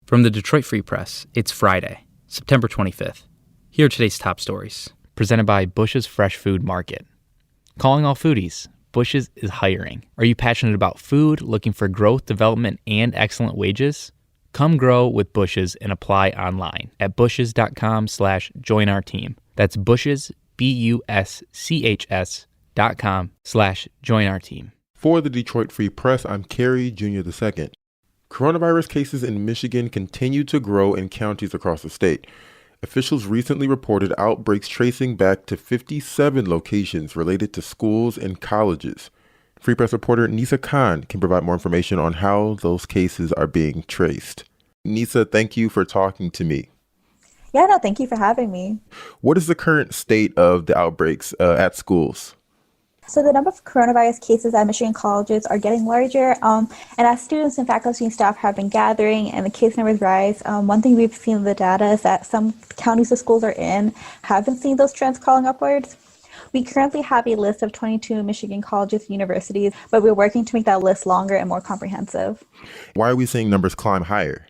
From the Detroit Free Press, it's Friday, September 25th. Here are today's top stories, presented by Bush's Fresh Food Market. Calling all foodies, Bush's is hiring. Are you passionate about food, looking for growth, development, and excellent wages? Come grow with Bush's and apply online at bushes.com/join our team. That's Bush's, BUSCHS.com/join our team. For the Detroit Free Press, I'm Kerry Jr. II. Coronavirus cases in Michigan continue to grow in counties across the state. Officials recently reported outbreaks tracing back to 57 locations related to schools and colleges. Free Press reporter Nisa Khan can provide more information on how those cases are being traced. Nisa, thank you for talking to me. Thank you for having me. What is the current state of the outbreaks at schools? So the number of coronavirus cases at Michigan colleges are getting larger, and as students and faculty and staff have been gathering and the case numbers rise, one thing we've seen in the data is that some counties the schools are in have been seeing those trends crawling upwards. We currently have a list of 22 Michigan colleges and universities, but we're working to make that list longer and more comprehensive. Why are we seeing numbers climb higher?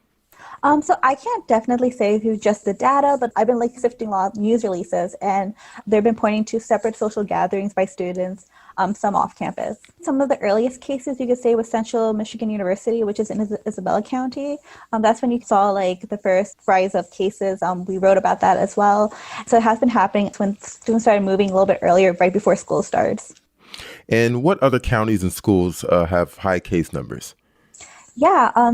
So I can't definitely say through just the data, but I've been sifting a lot of news releases, and they've been pointing to separate social gatherings by students, some off campus. Some of the earliest cases you could say was Central Michigan University, which is in Isabella County. That's when you saw the first rise of cases. We wrote about that as well. So it has been happening when students started moving a little bit earlier, right before school starts. And what other counties and schools have high case numbers?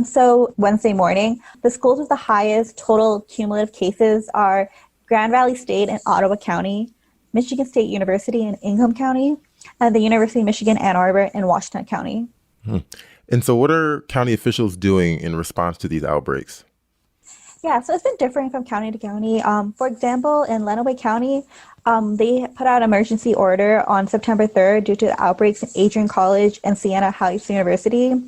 So Wednesday morning, the schools with the highest total cumulative cases are Grand Valley State and Ottawa County, Michigan State University in Ingham County, and the University of Michigan Ann Arbor in Washington County. And so what are county officials doing in response to these outbreaks? So it's been differing from county to county. For example, in Lenawee County, they put out an emergency order on September 3rd due to the outbreaks in Adrian College and Siena Heights University.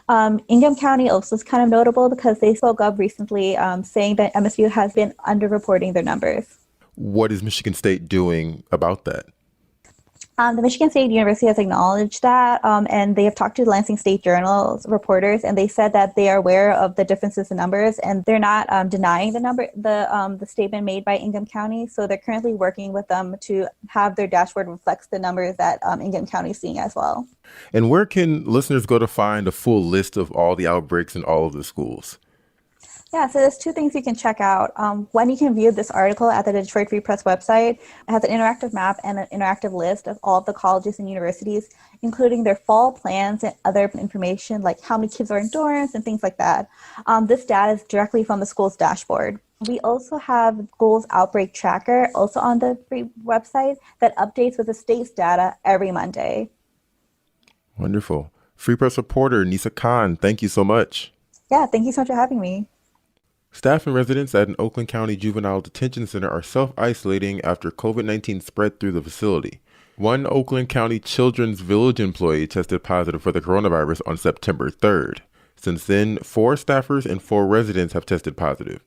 Ingham County also is kind of notable because they spoke up recently saying that MSU has been underreporting their numbers. What is Michigan State doing about that? The Michigan State University has acknowledged that, and they have talked to the Lansing State Journal's reporters, and they said that they are aware of the differences in numbers, and they're not denying the statement made by Ingham County. So they're currently working with them to have their dashboard reflects the numbers that Ingham County is seeing as well. And where can listeners go to find a full list of all the outbreaks in all of the schools? So there's two things you can check out. One, you can view this article at the Detroit Free Press website. It has an interactive map and an interactive list of all of the colleges and universities, including their fall plans and other information like how many kids are in dorms and things like that. This data is directly from the school's dashboard. We also have school's outbreak tracker, also on the free website, that updates with the state's data every Monday. Wonderful. Free Press reporter Nisa Khan, thank you so much. Thank you so much for having me. Staff and residents at an Oakland County Juvenile Detention Center are self-isolating after COVID-19 spread through the facility. One Oakland County Children's Village employee tested positive for the coronavirus on September 3rd. Since then, 4 staffers and 4 residents have tested positive.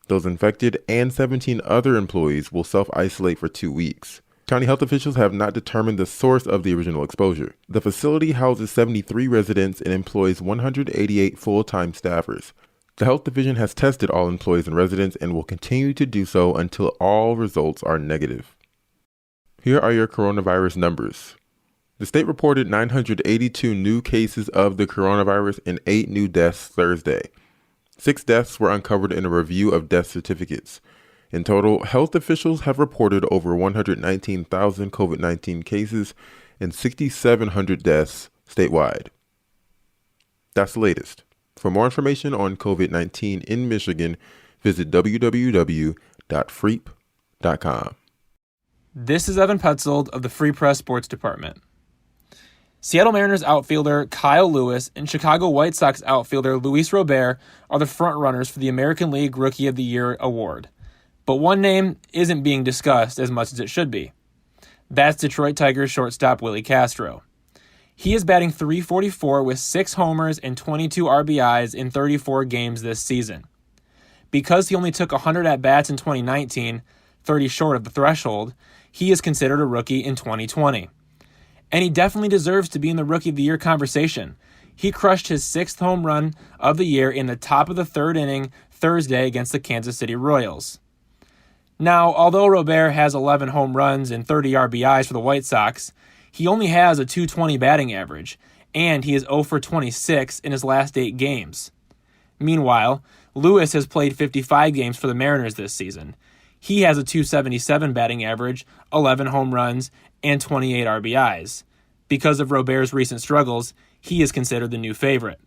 Those infected and 17 other employees will self-isolate for 2 weeks. County health officials have not determined the source of the original exposure. The facility houses 73 residents and employs 188 full-time staffers. The health division has tested all employees and residents and will continue to do so until all results are negative. Here are your coronavirus numbers. The state reported 982 new cases of the coronavirus and 8 new deaths Thursday. 6 deaths were uncovered in a review of death certificates. In total, health officials have reported over 119,000 COVID-19 cases and 6,700 deaths statewide. That's the latest. For more information on COVID-19 in Michigan, visit www.freep.com. This is Evan Petzold of the Free Press Sports Department. Seattle Mariners outfielder Kyle Lewis and Chicago White Sox outfielder Luis Robert are the frontrunners for the American League Rookie of the Year award. But one name isn't being discussed as much as it should be. That's Detroit Tigers shortstop Willi Castro. He is batting .344 with 6 homers and 22 RBIs in 34 games this season. Because he only took 100 at-bats in 2019, 30 short of the threshold, he is considered a rookie in 2020. And he definitely deserves to be in the Rookie of the Year conversation. He crushed his 6th home run of the year in the top of the 3rd inning Thursday against the Kansas City Royals. Now, although Robert has 11 home runs and 30 RBIs for the White Sox, he only has a .220 batting average, and he is 0 for 26 in his last 8 games. Meanwhile, Lewis has played 55 games for the Mariners this season. He has a .277 batting average, 11 home runs, and 28 RBIs. Because of Robert's recent struggles, he is considered the new favorite.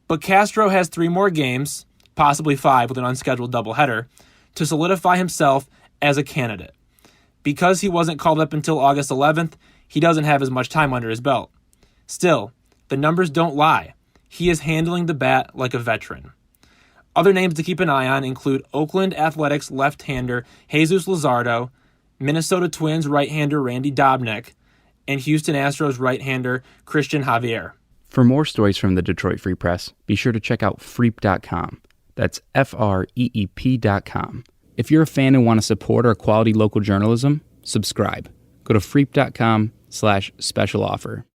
But Castro has 3 more games, possibly 5 with an unscheduled doubleheader, to solidify himself as a candidate. Because he wasn't called up until August 11th, he doesn't have as much time under his belt. Still, the numbers don't lie. He is handling the bat like a veteran. Other names to keep an eye on include Oakland Athletics left-hander Jesus Luzardo, Minnesota Twins right-hander Randy Dobnak, and Houston Astros right-hander Christian Javier. For more stories from the Detroit Free Press, be sure to check out freep.com. That's FREEP.com. If you're a fan and want to support our quality local journalism, subscribe. Go to freep.com/special offer.